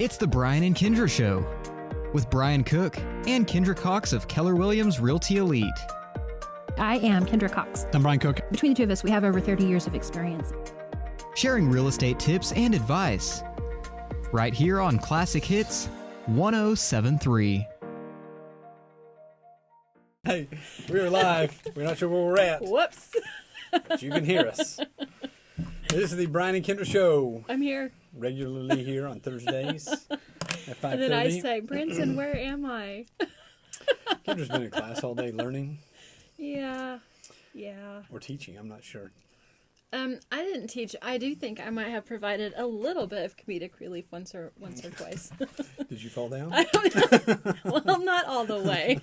It's the Brian and Kindra Show with Brian Cook and Kindra Cox of Keller Williams Realty Elite. I am Kindra Cox. I'm Brian Cook. Between the two of us, we have over 30 years of experience. Sharing real estate tips and advice. Right here on Classic Hits 1073. Hey, we're live. We're not sure where we're at, Whoops. but you can hear us. This is the Brian and Kindra Show. I'm here. Regularly here on Thursdays at 5:30. And then I say, Brinson, where am I? Kindra's been in class all day learning. Yeah. Or teaching, I'm not sure. I didn't teach. I do think I might have provided a little bit of comedic relief once or twice. Did you fall down? I don't know. Well, not all the way.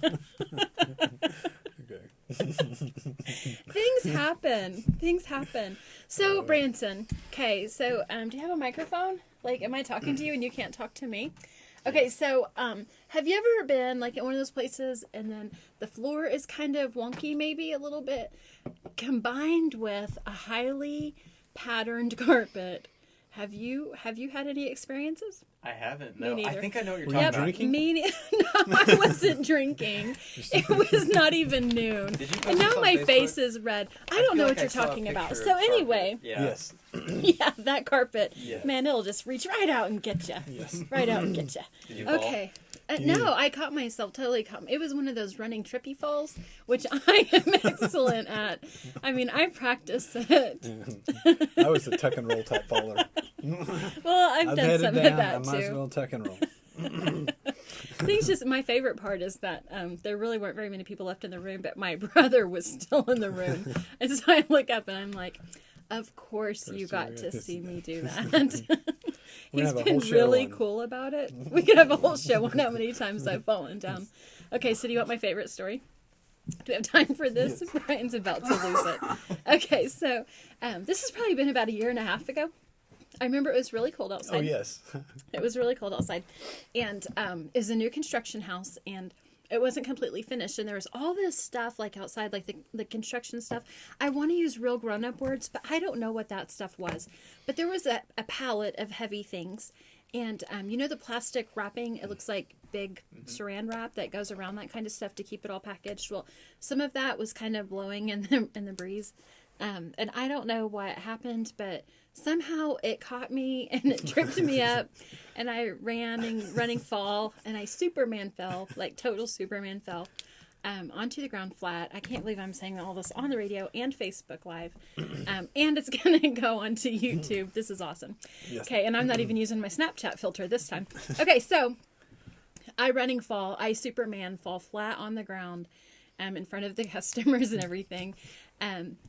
Okay. Things happen. So, Branson, okay, so do you have a microphone? Like, am I talking to you and you can't talk to me? Okay, so have you ever been like at one of those places and then the floor is kind of wonky, maybe a little bit, combined with a highly patterned carpet? Have you had any experiences? I haven't. No, Me I neither. think I know what you're Were talking you about. drinking? No, I wasn't drinking. It was not even noon. Did you post And now this on my Facebook? face is red. I don't feel know like what you're I saw a talking about. picture So of carpet. anyway, Yeah. Yes. yeah, that carpet, Yeah. man, it'll just reach right out and get you. Yes. Right out and get you. Did you fall? Okay. No, I caught myself totally caught. It was one of those running trippy falls, which I am excellent at. I mean, I practice it. I was a tuck and roll type faller. Well, I've done headed some down. of that I might as too. well tuck and roll. I think it's just my favorite part is that there really weren't very many people left in the room, but my brother was still in the room. And so I look up and I'm like, of course you got to see me do that. We're He's gonna have a been whole show really on- cool about it. We could have a whole show on how many times I've fallen down. Okay, so do you want my favorite story? Do we have time for this? Yes. Brian's about to lose it. Okay, so this has probably been about a year and a half ago. I remember it was really cold outside. Oh, yes. It was really cold outside. And it was a new construction house, and it wasn't completely finished. And there was all this stuff like outside, like the construction stuff. I want to use real grown-up words, but I don't know what that stuff was. But there was a pallet of heavy things. And you know the plastic wrapping? It looks like big saran wrap that goes around that kind of stuff to keep it all packaged. Well, some of that was kind of blowing in the breeze. And I don't know what happened, but somehow it caught me and it tripped me up, and I running fall, and I Superman fell, like total Superman fell, onto the ground flat. I can't believe I'm saying all this on the radio and Facebook Live, and it's going to go onto YouTube. This is awesome. Yes. Okay, and I'm not even using my Snapchat filter this time. Okay, so I Superman fall flat on the ground, in front of the customers and everything.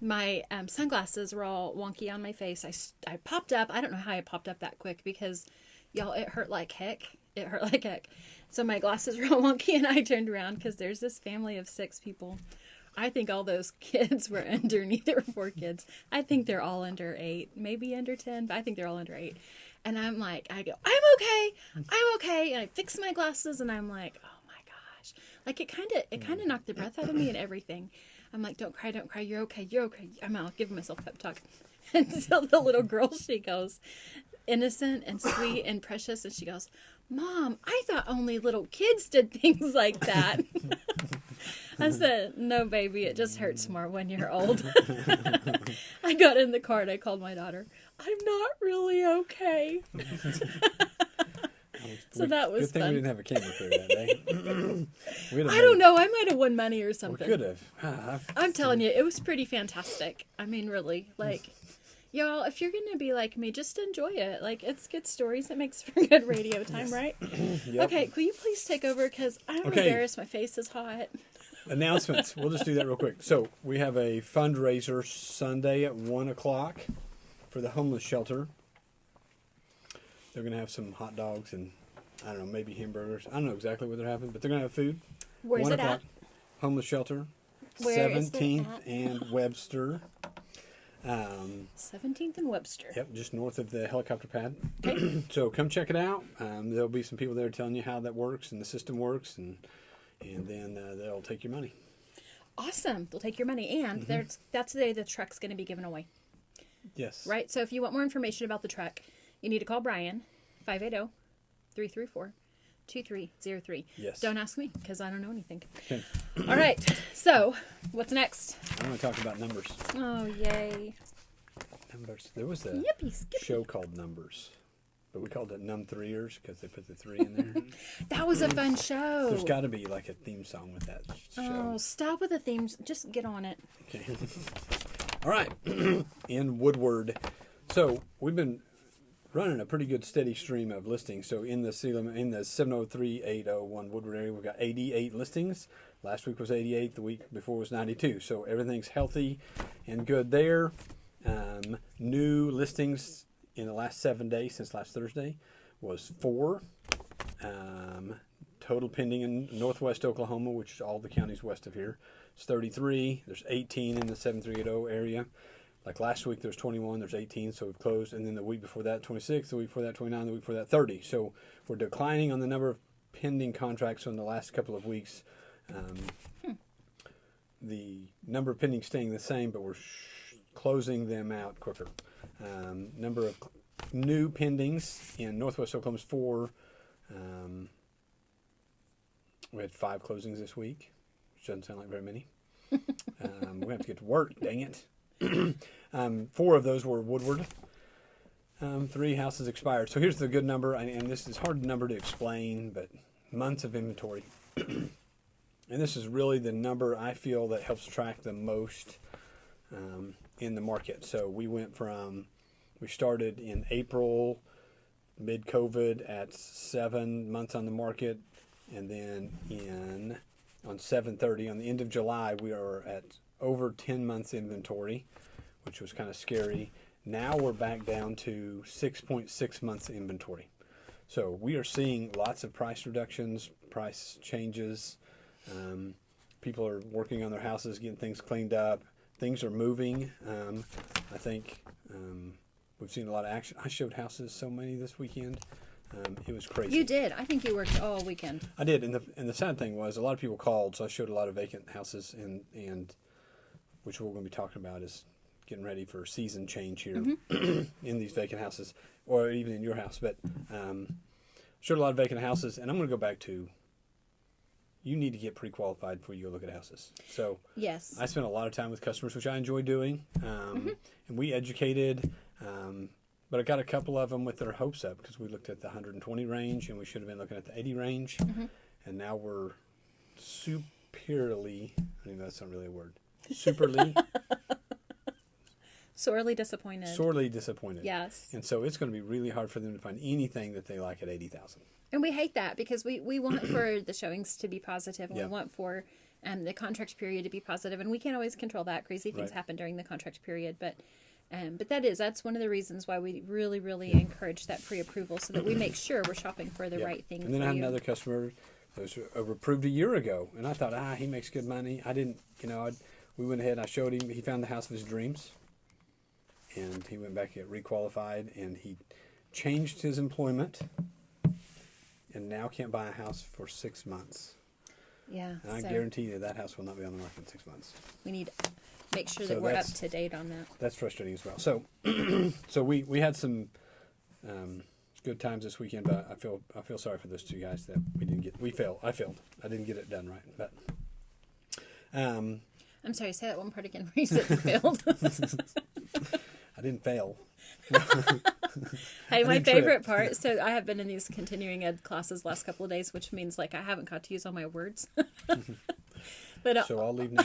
My sunglasses were all wonky on my face. I popped up. I don't know how I popped up that quick because, y'all, it hurt like heck. So my glasses were all wonky, and I turned around because there's this family of 6 people. I think all those kids were underneath. There were 4 kids. I think they're all under 8, maybe under 10, but I think they're all under 8. And I go, I'm okay. And I fix my glasses, and I'm like, oh my gosh. Like it kind of knocked the breath out of me and everything. I'm like, don't cry, you're okay. I'm giving myself a pep talk. Until the little girl, she goes, innocent and sweet and precious, and she goes, Mom, I thought only little kids did things like that. I said, no, baby, it just hurts more when you're old. I got in the car and I called my daughter. I'm not really okay. So that was Good thing fun. we didn't have a camera crew that day. I don't know. I might have won money or We something. could have. I'm telling you, it was pretty fantastic. I mean, really, like, y'all, if you're gonna be like me, just enjoy it. Like, it's good stories. It makes for good radio time, right? Yep. Okay, could you please take over because I'm Okay. embarrassed. My face is hot. Announcements. We'll just do that real quick. So we have a fundraiser Sunday at 1:00 for the homeless shelter. They're going to have some hot dogs and, I don't know, maybe hamburgers. I don't know exactly what they're having, but they're going to have food. Where's 1 it o'clock. at? Homeless shelter. Where is it 17th at? and Webster. 17th and Webster. Yep, just north of the helicopter pad. Okay. So come check it out. There'll be some people there telling you how that works and the system works, and then they'll take your money. Awesome. They'll take your money, and that's the day the truck's going to be given away. Yes. Right? So if you want more information about the truck, you need to call Brian, 580 334 2303. Yes. Don't ask me because I don't know anything. Okay. All right. So, what's next? I'm going to talk about numbers. Oh, yay. Numbers. There was a Yippee, skippy. show called Numbers, but we called it Num-3ers because they put the 3 in there. That was a fun show. There's got to be like a theme song with that show. Oh, stop with the themes. Just get on it. Okay. All right. In Woodward. So we've been running a pretty good steady stream of listings. So in the 703-801 Woodward area, we've got 88 listings. Last week was 88. The week before was 92. So everything's healthy and good there. New listings in the last 7 days since last Thursday was 4. Total pending in northwest Oklahoma, which is all the counties west of here, it's 33. There's 18 in the 7380 area. Like last week, there's 21. There's 18, so we've closed. And then the week before that, 26. The week before that, 29. The week before that, 30. So we're declining on the number of pending contracts in the last couple of weeks. The number of pending staying the same, but we're closing them out quicker. Number of new pendings in northwest Oklahoma is 4. We had 5 closings this week, which doesn't sound like very many. We have to get to work, dang it. 4 of those were Woodward. 3 houses expired. So here's the good number, and this is hard number to explain, but months of inventory. And this is really the number I feel that helps track the most in the market. So we started in April, mid-COVID, at 7 months on the market, and then on 7/30, on the end of July, we are at over 10 months inventory, which was kind of scary. Now we're back down to 6.6 months inventory. So we are seeing lots of price reductions, price changes. People are working on their houses, getting things cleaned up. Things are moving. I think we've seen a lot of action. I showed houses so many this weekend. It was crazy. You did. I think you worked all weekend. I did, and the sad thing was a lot of people called, so I showed a lot of vacant houses, and which we're going to be talking about is getting ready for season change here in these vacant houses, or even in your house. But showed a lot of vacant houses, and I'm going to go back to you need to get pre-qualified before you go look at houses. So yes, I spent a lot of time with customers, which I enjoy doing, and we educated. But I got a couple of them with their hopes up because we looked at the 120 range and we should have been looking at the 80 range. And now we're superiorly, I think that's not really a word, sorely disappointed. Yes. And so it's going to be really hard for them to find anything that they like at 80,000. And we hate that because we want for the showings to be positive, and Yeah. we want for the contract period to be positive, and we can't always control that. Crazy things Right. happen during the contract period, but that's one of the reasons why we really, really encourage that pre-approval so that we make sure we're shopping for the Yeah. right thing And then for I had you. another customer that was approved a year ago, and I thought, he makes good money. I didn't, we went ahead and I showed him. He found the house of his dreams, and he went back and get requalified, and he changed his employment, and now can't buy a house for 6 months. Yeah. And I so guarantee you that house will not be on the market in 6 months. we need to make sure So that we're up that's- to date on that. That's frustrating as well. So, so we had some good times this weekend, but I feel sorry for those 2 guys that we didn't get. I failed. I didn't get it done right. But I'm sorry, say that one part again where you said you failed. I didn't fail. Hey, my didn't trip. favorite part, so I have been in these continuing ed classes last couple of days, which means like I haven't got to use all my words. But So I'll leave now.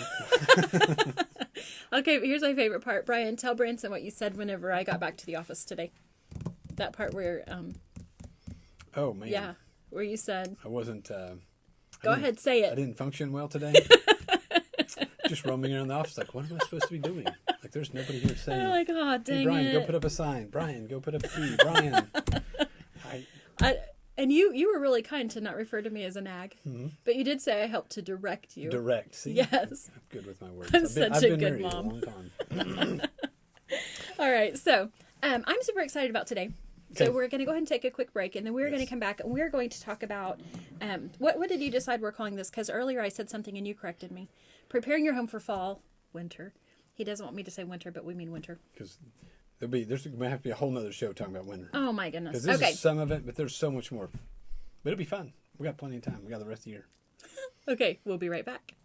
okay, but here's my favorite part. Brian, tell Branson what you said whenever I got back to the office today. That part where, Oh man. yeah, where you said, I wasn't. go ahead, say I it. didn't function well today. Just roaming around the office, like, what am I supposed to be doing? Like, there's nobody here saying, I'm like, oh, dang "Hey, Brian, it. go put up a sign. Brian, go put up a key. Brian." And you were really kind to not refer to me as a nag, but you did say I helped to direct you. Direct. See? Yes. I'm good with my words. I'm I've such a been good married mom. a long time. All right, so I'm super excited about today. So Okay. we're going to go ahead and take a quick break, and then we're going to Yes. come back, and we're going to talk about what did you decide we're calling this? Because earlier I said something and you corrected me. Preparing your home for fall, winter. He doesn't want me to say winter, but we mean winter. Because there's going to have to be a whole nother show talking about winter. Oh my goodness. Because this Okay. is some of it, but there's so much more But it'll be fun. We got plenty of time. We got the rest of the year. Okay, we'll be right back.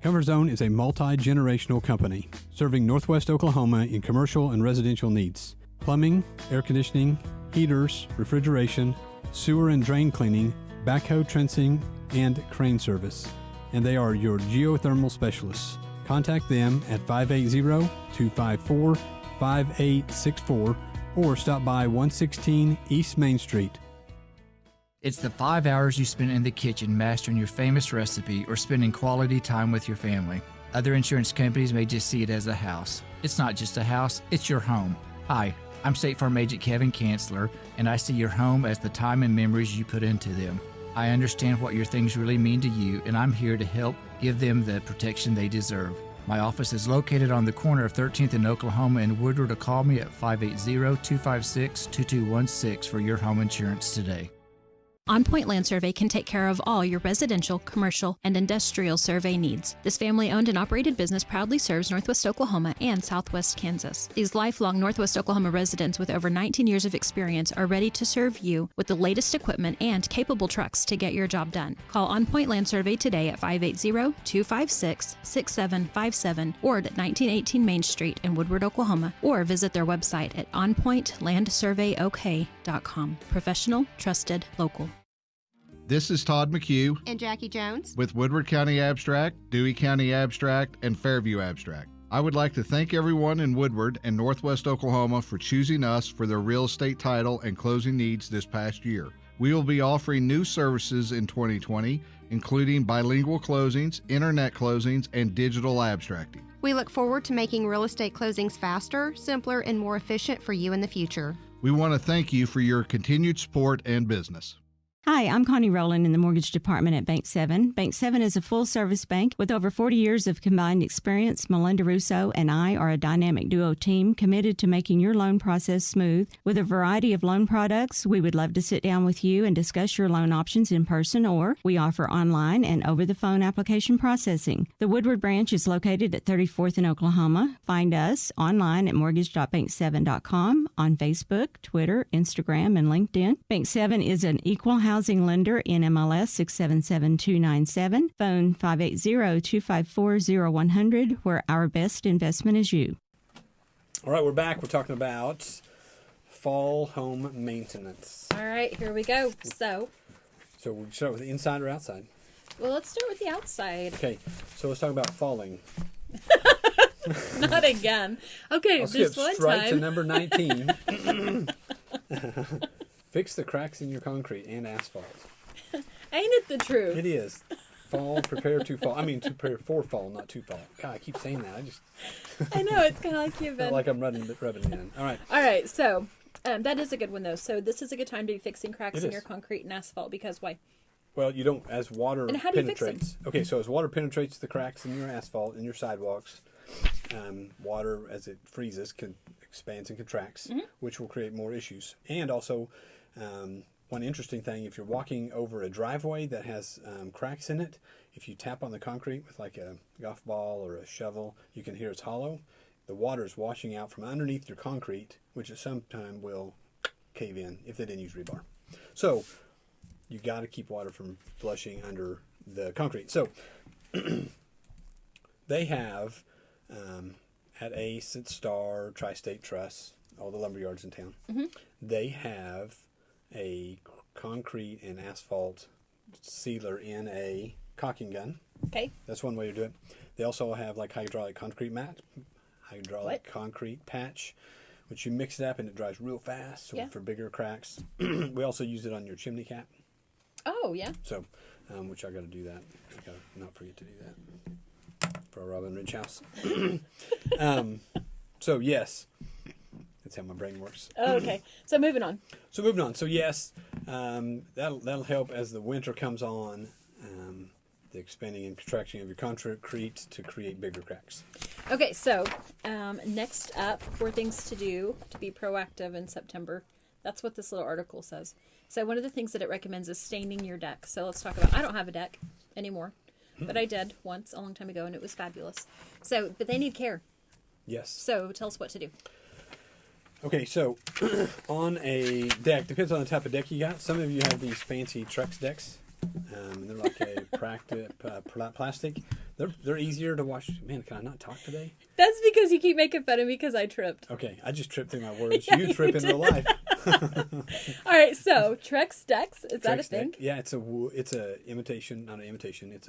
Comfort Zone is a multi-generational company serving Northwest Oklahoma in commercial and residential needs. Plumbing, air conditioning, heaters, refrigeration, sewer and drain cleaning, backhoe trencing, and crane service. And they are your geothermal specialists. Contact them at 580-254-5864 or stop by 116 East Main Street. It's the 5 hours you spend in the kitchen mastering your famous recipe or spending quality time with your family. Other insurance companies may just see it as a house. It's not just a house, it's your home. Hi, I'm State Farm Agent Kevin Kanzler, and I see your home as the time and memories you put into them. I understand what your things really mean to you, and I'm here to help give them the protection they deserve. My office is located on the corner of 13th and Oklahoma and Woodward, or call me at 580-256-2216 for your home insurance today. On Point Land Survey can take care of all your residential, commercial, and industrial survey needs. This family-owned and operated business proudly serves Northwest Oklahoma and Southwest Kansas. These lifelong Northwest Oklahoma residents with over 19 years of experience are ready to serve you with the latest equipment and capable trucks to get your job done. Call On Point Land Survey today at 580-256-6757 or at 1918 Main Street in Woodward, Oklahoma, or visit their website at onpointlandsurveyok.com. Professional, trusted, local. This is Todd McHugh and Jackie Jones with Woodward County Abstract, Dewey County Abstract, and Fairview Abstract. I would like to thank everyone in Woodward and Northwest Oklahoma for choosing us for their real estate title and closing needs this past year. We will be offering new services in 2020, including bilingual closings, internet closings, and digital abstracting. We look forward to making real estate closings faster, simpler, and more efficient for you in the future. We want to thank you for your continued support and business. Hi, I'm Connie Rowland in the mortgage department at Bank 7. Bank 7 is a full-service bank with over 40 years of combined experience. Melinda Russo and I are a dynamic duo team committed to making your loan process smooth. With a variety of loan products, we would love to sit down with you and discuss your loan options in person, or we offer online and over-the-phone application processing. The Woodward branch is located at 34th in Oklahoma. Find us online at mortgage.bank7.com, on Facebook, Twitter, Instagram, and LinkedIn. Bank 7 is an equal housing lender in MLS 677297, phone 580-254-0100, where our best investment is you. All right, we're back. We're talking about fall home maintenance. All right, here we go. So we start with the inside or outside? Well, let's start with the outside. Okay, so let's talk about falling. Not again. Okay, I'll this skip one straight time. to number 19. Fix the cracks in your concrete and asphalt. Ain't it the truth? It is. Fall, prepare to fall. I mean, to prepare for fall, not to fall. God, I keep saying that. I know, it's kind of like you've been. Like I'm rubbing it in. All right. All right, so that is a good one, though. So this is a good time to be fixing cracks It in is. your concrete and asphalt, because why? Well, you don't, as water And how do you fix penetrates. Okay, so as water penetrates the cracks in your asphalt, in your sidewalks, water, as it freezes, expands and contracts, which will create more issues. And also, one interesting thing, if you're walking over a driveway that has cracks in it, if you tap on the concrete with like a golf ball or a shovel, you can hear it's hollow. The water is washing out from underneath your concrete, which at some time will cave in if they didn't use rebar. So you got to keep water from flushing under the concrete. So they have at Ace, at Star, Tri-State Truss, all the lumber yards in town, they have a concrete and asphalt sealer in a caulking gun. Okay. That's one way to do it. They also have like hydraulic concrete concrete patch, which you mix it up and it dries real fast, so for bigger cracks. We also use it on your chimney cap. Oh, yeah. So, which I got to do that. I got to not forget to do that for a Robin Ridge house. So yes, that's how my brain works. Oh, okay. So moving on. So yes, that'll help as the winter comes on. The expanding and contraction of your concrete to create bigger cracks. Okay, so next up, 4 things to do to be proactive in September. That's what this little article says. So one of the things that it recommends is staining your deck. So let's talk about, I don't have a deck anymore, but I did once a long time ago, and it was fabulous. So, but they need care. Yes. So tell us what to do. Okay, so on a deck, depends on the type of deck you got. Some of you have these fancy Trex decks. And they're like a plastic. They're easier to wash. Man, can I not talk today? That's because you keep making fun of me because I tripped. Okay, I just tripped through my words. Yeah, you trip in real life. All right, so Trex decks, is that a thing? Yeah, it's a imitation, not an imitation. It's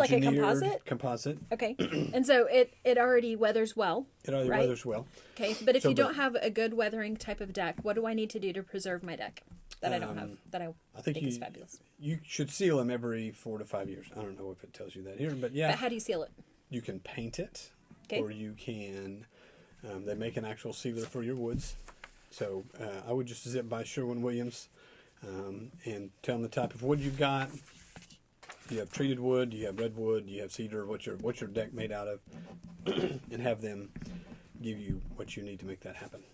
like a composite. Composite. Okay, and so it already weathers well. It already right? weathers well. Okay, but if you don't have a good weathering type of deck, what do I need to do to preserve my deck that I don't have? That I think is fabulous. You should seal them every 4 to 5 years. I don't know if it tells you that here, but yeah. But how do you seal it? You can paint it, okay. Or you can. They make an actual sealer for your woods. So I would just zip by Sherwin-Williams and tell them the type of wood you've got. You have treated wood, you have redwood, you have cedar. What's your deck made out of? And have them give you what you need to make that happen.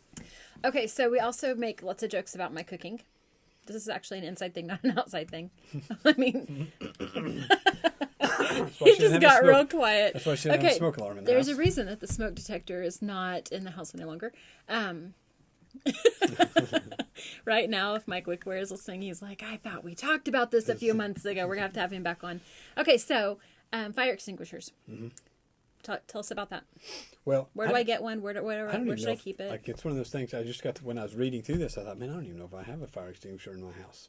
Okay, so we also make lots of jokes about my cooking. This is actually an inside thing, not an outside thing. I mean, he just got real quiet. That's why she didn't have a smoke alarm in the There's house. a reason that the smoke detector is not in the house any longer. Right now, if Mike Wickware is listening, he's like, I thought we talked about this a few months ago. We're going to have him back on. Okay, so fire extinguishers. Mm-hmm. Tell us about that. Well, where do I get one? Where should I keep it? Like, it's one of those things I just got to, when I was reading through this, I thought, man, I don't even know if I have a fire extinguisher in my house.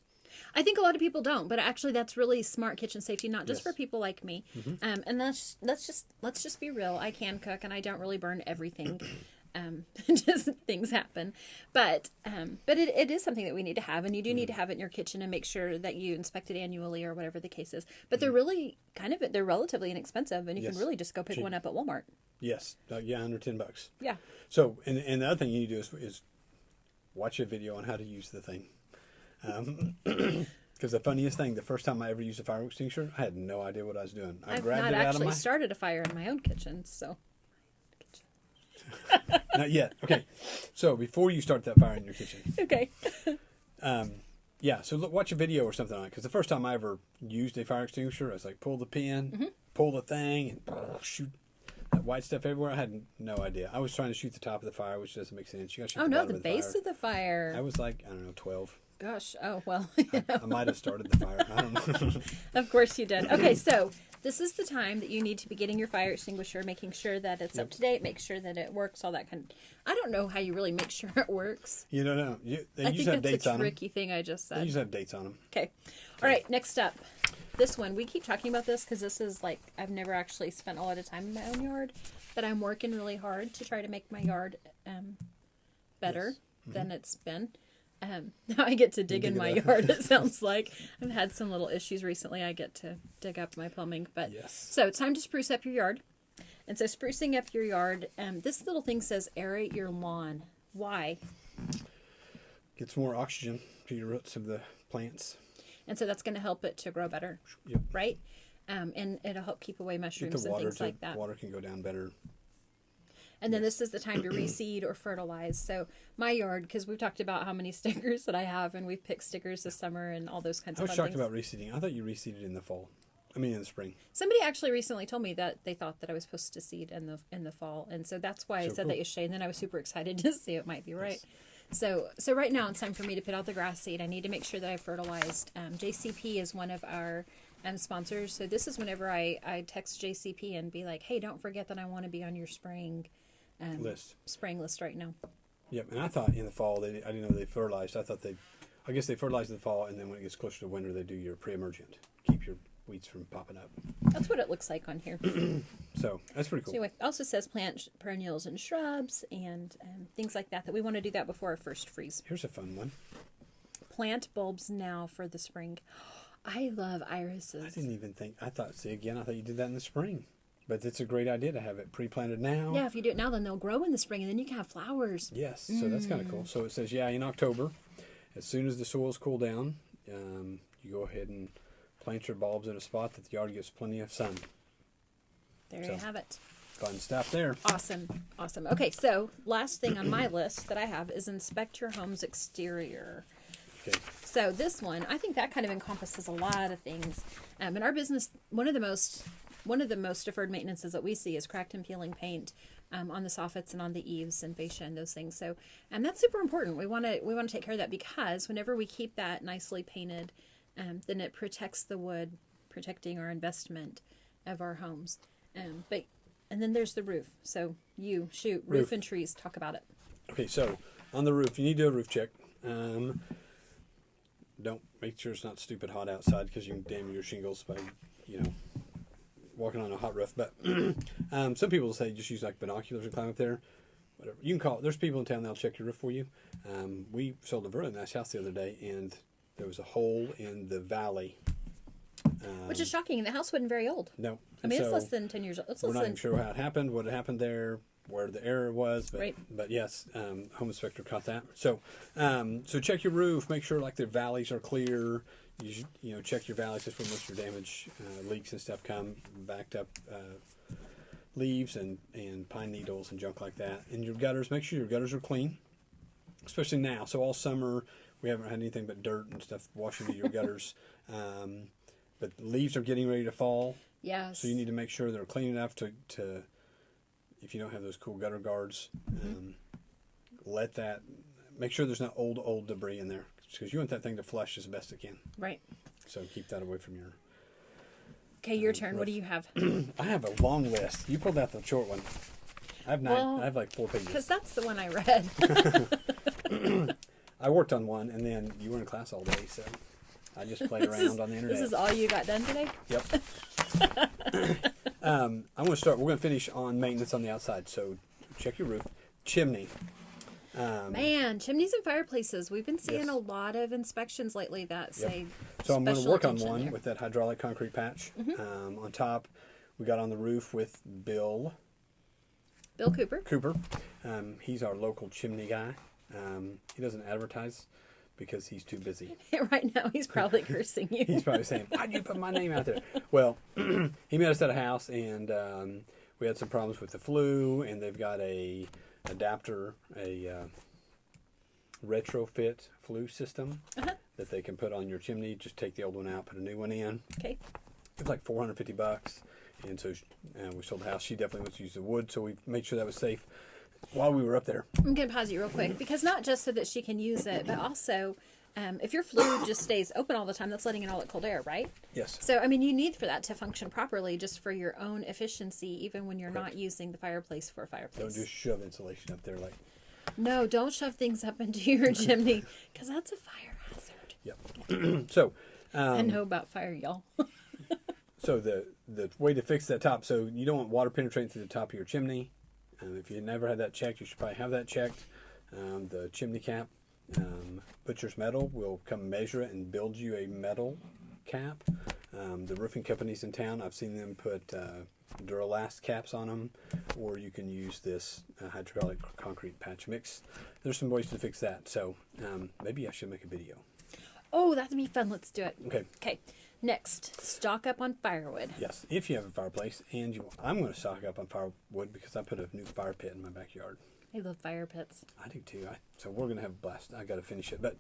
I think a lot of people don't, but actually that's really smart kitchen safety, not just for people like me. Mm-hmm. And let's just be real. I can cook, and I don't really burn everything. Just things happen, but it is something that we need to have, and you do need to have it in your kitchen and make sure that you inspect it annually or whatever the case is. But they're really they're relatively inexpensive, and you can really just go pick one up at Walmart. Yes, under $10. Yeah. So, and the other thing you need to do is watch a video on how to use the thing. Because the funniest thing, the first time I ever used a fire extinguisher, I had no idea what I was doing. I've not actually started a fire in my own kitchen, so. Not yet. Okay. So before you start that fire in your kitchen. Okay. Yeah. So watch a video or something on it. Because the first time I ever used a fire extinguisher, I was like, pull the pin, pull the thing, and shoot that white stuff everywhere. I had no idea. I was trying to shoot the top of the fire, which doesn't make sense. You got to shoot the base of the fire. I was like, I don't know, 12. Gosh. Oh, well. I might have started the fire. I don't know. Of course you did. Okay, so this is the time that you need to be getting your fire extinguisher, making sure that it's up to date, make sure that it works, all that kind of. I don't know how you really make sure it works. You don't know. They I usually think have that's dates a on them. tricky thing I just said. They usually have dates on them. Okay. All right, next up. This one, we keep talking about this because this is like, I've never actually spent a lot of time in my own yard, but I'm working really hard to try to make my yard better than it's been. Now I get to dig in my yard, it sounds like. I've had some little issues recently. I get to dig up my plumbing. But so it's time to spruce up your yard. And so sprucing up your yard, this little thing says aerate your lawn. Why? Gets more oxygen to your roots of the plants. And so that's going to help it to grow better, right? And it'll help keep away mushrooms and things like that. Water can go down better. And then this is the time to reseed or fertilize. So my yard, because we've talked about how many stickers that I have, and we've picked stickers this summer and all those kinds of things. I was shocked about reseeding. I thought you reseeded in the fall. I mean, in the spring. Somebody actually recently told me that they thought that I was supposed to seed in the fall, and so that's why I said that yesterday. And then I was super excited to see it might be right. So right now it's time for me to put out the grass seed. I need to make sure that I've fertilized. JCP is one of our sponsors, so this is whenever I text JCP and be like, hey, don't forget that I want to be on your spring list right now. Yep, and I thought in the fall I didn't know they fertilized. I guess they fertilized in the fall, and then when it gets closer to winter, they do your pre-emergent, keep your weeds from popping up. That's what it looks like on here. So that's pretty cool. So anyway, it also says plant perennials and shrubs and things like that we want to do that before our first freeze. Here's a fun one. Plant bulbs now for the spring. I love irises. I didn't even think. I thought you did that in the spring. But it's a great idea to have it pre-planted now. Yeah, if you do it now, then they'll grow in the spring, and then you can have flowers. Yes, so that's kind of cool. So it says, in October, as soon as the soils cool down, you go ahead and plant your bulbs in a spot that the yard gets plenty of sun. There you have it. Fun stuff there. Awesome. Okay, so last thing on my list that I have is inspect your home's exterior. Okay. So this one, I think that kind of encompasses a lot of things. In our business, one of the most deferred maintenances that we see is cracked and peeling paint. on the soffits and on the eaves and fascia and those things. So, and that's super important. We want to take care of that, because whenever we keep that nicely painted, then it protects the wood, protecting our investment of our homes. And then there's the roof. So roof and trees, talk about it. Okay, so on the roof, you need to do a roof check. Don't make sure it's not stupid hot outside, because you can damage your shingles by, walking on a hot roof. But some people say just use like binoculars and climb up there. Whatever. You can call. There's people in town that'll check your roof for you. We sold a really nice house the other day, and there was a hole in the valley. Which is shocking. The house wasn't very old. No. I mean, it's less than 10 years old. We're not even sure how it happened, what had happened there, where the error was. But, right. But yes, home inspector caught that. So check your roof. Make sure like the valleys are clear. You check your valleys. That's where most of your damage, leaks and stuff come. Backed up leaves and pine needles and junk like that. And your gutters, make sure your gutters are clean, especially now. So all summer we haven't had anything but dirt and stuff washing into your gutters. But leaves are getting ready to fall. Yes. So you need to make sure they're clean enough to if you don't have those cool gutter guards, make sure there's not old debris in there, because you want that thing to flush as best it can. Right. So keep that away from your... Okay, your turn. What do you have? I have a long list. You pulled out the short one. I have 9. I have like 4 pages. Because that's the one I read. I worked on one, and then you were in class all day, so I just played around on the internet. This is all you got done today? Yep. I'm going to start. We're going to finish on maintenance on the outside. So check your roof. Chimney. Man, chimneys and fireplaces. We've been seeing a lot of inspections lately that say So I'm going to work on attention one there. with that hydraulic concrete patch. On top, we got on the roof with Bill Cooper. He's our local chimney guy. He doesn't advertise because he's too busy. Right now, he's probably cursing you. He's probably saying, "Why'd you put my name out there?" Well, he met us at a house, and we had some problems with the flue, and they've got a adapter, a retrofit flue system that they can put on your chimney. Just take the old one out, put a new one in. Okay. It's like $450, and so we sold the house. She definitely wants to use the wood, so we made sure that was safe while we were up there. I'm going to pause you real quick, because not just so that she can use it, but also if your flue just stays open all the time, that's letting in all that cold air, right? Yes. So, I mean, you need for that to function properly, just for your own efficiency, even when you're not using the fireplace for a fireplace. Don't just shove insulation up there like... No, don't shove things up into your chimney, because that's a fire hazard. Yep. So... I know about fire, y'all. So the way to fix that top, so you don't want water penetrating through the top of your chimney. If you never had that checked, you should probably have that checked. The chimney cap, Butcher's Metal will come measure it and build you a metal cap. The roofing companies in town, I've seen them put Duralast caps on them, or you can use this hydraulic concrete patch mix. There's some ways to fix that, so maybe I should make a video. Oh, that'd be fun. Let's do it. Okay. Next, stock up on firewood. Yes, if you have a fireplace, and I'm going to stock up on firewood because I put a new fire pit in my backyard. I love fire pits. I do too. So we're going to have a blast. I got to finish it, but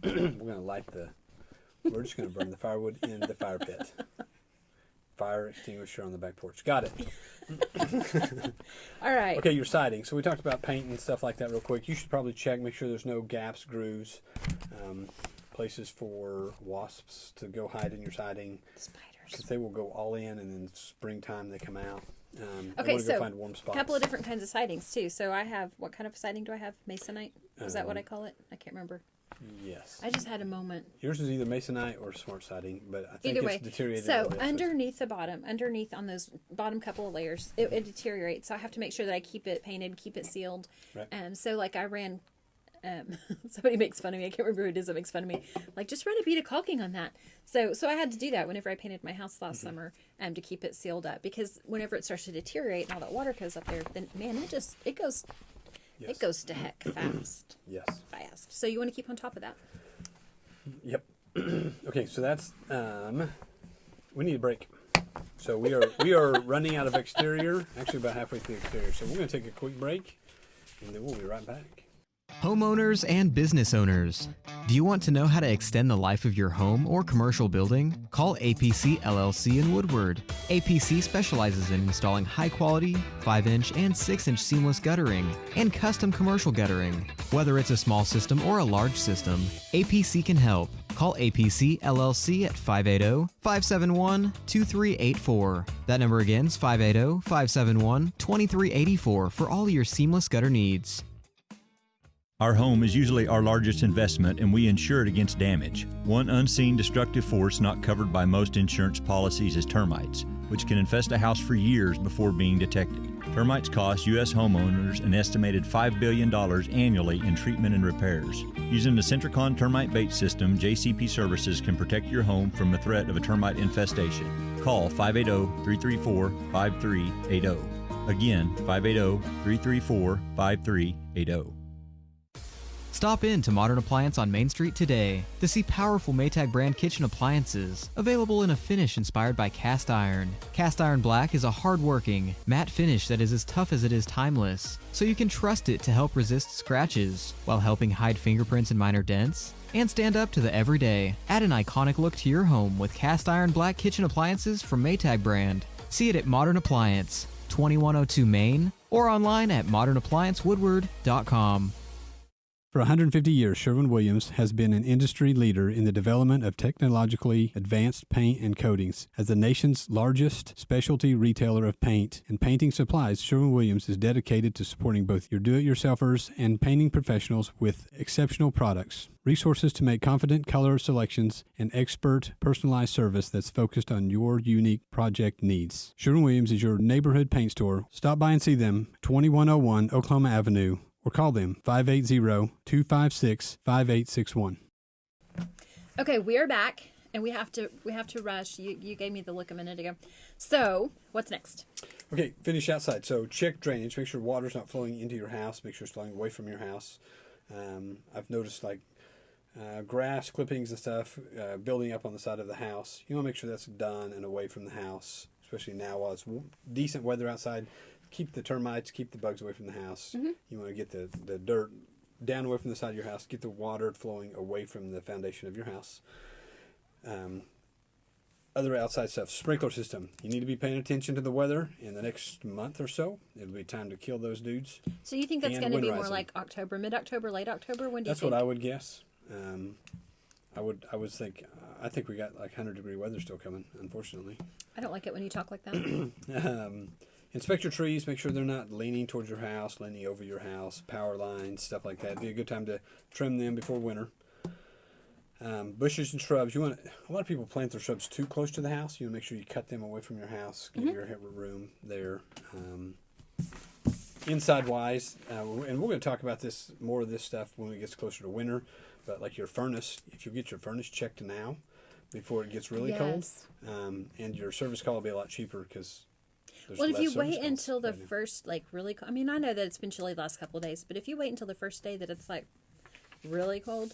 we're going to we're just going to burn the firewood in the fire pit. Fire extinguisher on the back porch. Got it. All right. Okay, your siding. So we talked about paint and stuff like that real quick. You should probably check, make sure there's no gaps, grooves, places for wasps to go hide in your siding. Spiders. Because they will go all in, and then springtime they come out. Okay, so find warm spots. a couple of different kinds of sidings too. So I have, what kind of siding do I have? Masonite? Is that what I call it? I can't remember. Yes. I just had a moment. Yours is either masonite or smart siding, but I think Either it's way. deteriorated. So a little bit, underneath the bottom, underneath on those bottom couple of layers, it deteriorates. So I have to make sure that I keep it painted, keep it sealed. Right. So like I ran. Somebody makes fun of me. I can't remember who it is that makes fun of me. Like, just run a bead of caulking on that. So I had to do that whenever I painted my house last summer, to keep it sealed up, because whenever it starts to deteriorate and all that water goes up there, then man, it goes to heck fast. Yes. Fast. So you want to keep on top of that. Yep. Okay, so that's we need a break. So we are running out of exterior. Actually, about halfway through the exterior. So we're going to take a quick break, and then we'll be right back. Homeowners and business owners, do you want to know how to extend the life of your home or commercial building? Call APC LLC in Woodward. APC specializes in installing high-quality 5-inch and 6-inch seamless guttering and custom commercial guttering. Whether it's a small system or a large system, APC can help. Call APC LLC at 580-571-2384. That number again is 580-571-2384 for all your seamless gutter needs. Our home is usually our largest investment, and we insure it against damage. One unseen destructive force not covered by most insurance policies is termites, which can infest a house for years before being detected. Termites cost U.S. homeowners an estimated $5 billion annually in treatment and repairs. Using the Centricon termite bait system, JCP Services can protect your home from the threat of a termite infestation. Call 580-334-5380. Again, 580-334-5380. Stop in to Modern Appliance on Main Street today to see powerful Maytag brand kitchen appliances available in a finish inspired by cast iron. Cast iron black is a hard-working, matte finish that is as tough as it is timeless, so you can trust it to help resist scratches while helping hide fingerprints and minor dents and stand up to the everyday. Add an iconic look to your home with cast iron black kitchen appliances from Maytag brand. See it at Modern Appliance, 2102 Main, or online at modernappliancewoodward.com. For 150 years, Sherwin-Williams has been an industry leader in the development of technologically advanced paint and coatings. As the nation's largest specialty retailer of paint and painting supplies, Sherwin-Williams is dedicated to supporting both your do-it-yourselfers and painting professionals with exceptional products, resources to make confident color selections, and expert personalized service that's focused on your unique project needs. Sherwin-Williams is your neighborhood paint store. Stop by and see them, 2101 Oklahoma Avenue, or call them 580-256-5861. Okay, we are back, and we have to rush. You gave me the look a minute ago. So, what's next? Okay, finish outside. So check drainage. Make sure water's not flowing into your house. Make sure it's flowing away from your house. I've noticed grass clippings and stuff building up on the side of the house. You want to make sure that's done and away from the house, especially now while it's decent weather outside. Keep the termites, keep the bugs away from the house. Mm-hmm. You want to get the dirt down away from the side of your house. Get the water flowing away from the foundation of your house. Other outside stuff, sprinkler system. You need to be paying attention to the weather in the next month or so. It'll be time to kill those dudes. So you think that's going to be more like October, mid-October, late October? When do you think? That's what I would guess. I would think. I think we got 100-degree weather still coming. Unfortunately. I don't like it when you talk like that. Inspect your trees. Make sure they're not leaning towards your house, leaning over your house, power lines, stuff like that. It'd be a good time to trim them before winter. Bushes and shrubs. A lot of people plant their shrubs too close to the house. You want to make sure you cut them away from your house. Give your room there. Inside wise, and we're going to talk about more of this stuff when it gets closer to winter. But like your furnace, if you get your furnace checked now, before it gets really cold, and your service call will be a lot cheaper because. Well, if you wait until the first, really cold, I mean, I know that it's been chilly the last couple of days, but if you wait until the first day that it's, really cold,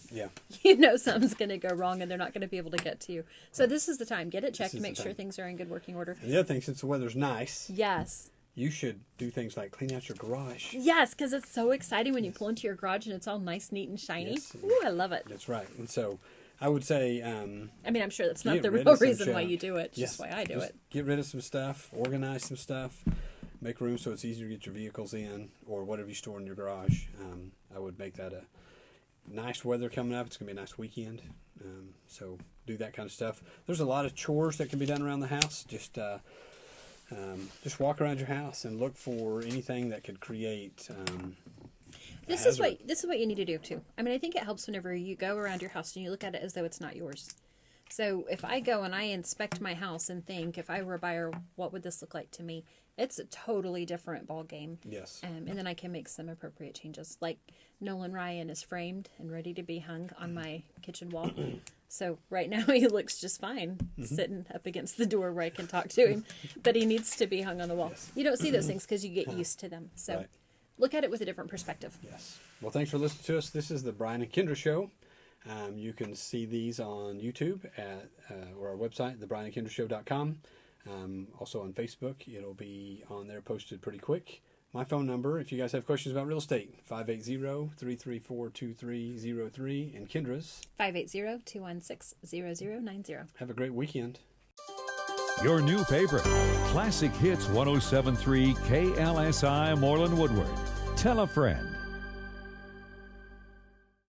you know something's going to go wrong and they're not going to be able to get to you. So this is the time. Get it checked to make sure things are in good working order. And the other thing, since the weather's nice, yes, you should do things like clean out your garage. Yes, because it's so exciting when you pull into your garage and it's all nice, neat, and shiny. Yes. Ooh, I love it. That's right. And so I would say... I mean, I'm sure that's not the real reason why you do it, just why I do it. Get rid of some stuff, organize some stuff, make room so it's easier to get your vehicles in or whatever you store in your garage. I would make that a nice weather coming up. It's going to be a nice weekend. So do that kind of stuff. There's a lot of chores that can be done around the house. Just walk around your house and look for anything that could create... This is what you need to do too. I mean, I think it helps whenever you go around your house and you look at it as though it's not yours. So if I go and I inspect my house and think, if I were a buyer, what would this look like to me? It's a totally different ball game. Yes. And then I can make some appropriate changes. Like Nolan Ryan is framed and ready to be hung on my kitchen wall. So right now he looks just fine, sitting up against the door where I can talk to him. But he needs to be hung on the wall. Yes. You don't see those things because you get used to them. So. Right. Look at it with a different perspective. Yes. Well, thanks for listening to us. This is the Brian and Kindra Show. You can see these on YouTube or our website, thebrianandkindrashow.com. Also on Facebook. It'll be on there posted pretty quick. My phone number, if you guys have questions about real estate, 580-334-2303, and Kindra's 580-216-0090. Have a great weekend. Your new favorite, Classic Hits 107.3 KLSI Moreland Woodward. Tell a friend.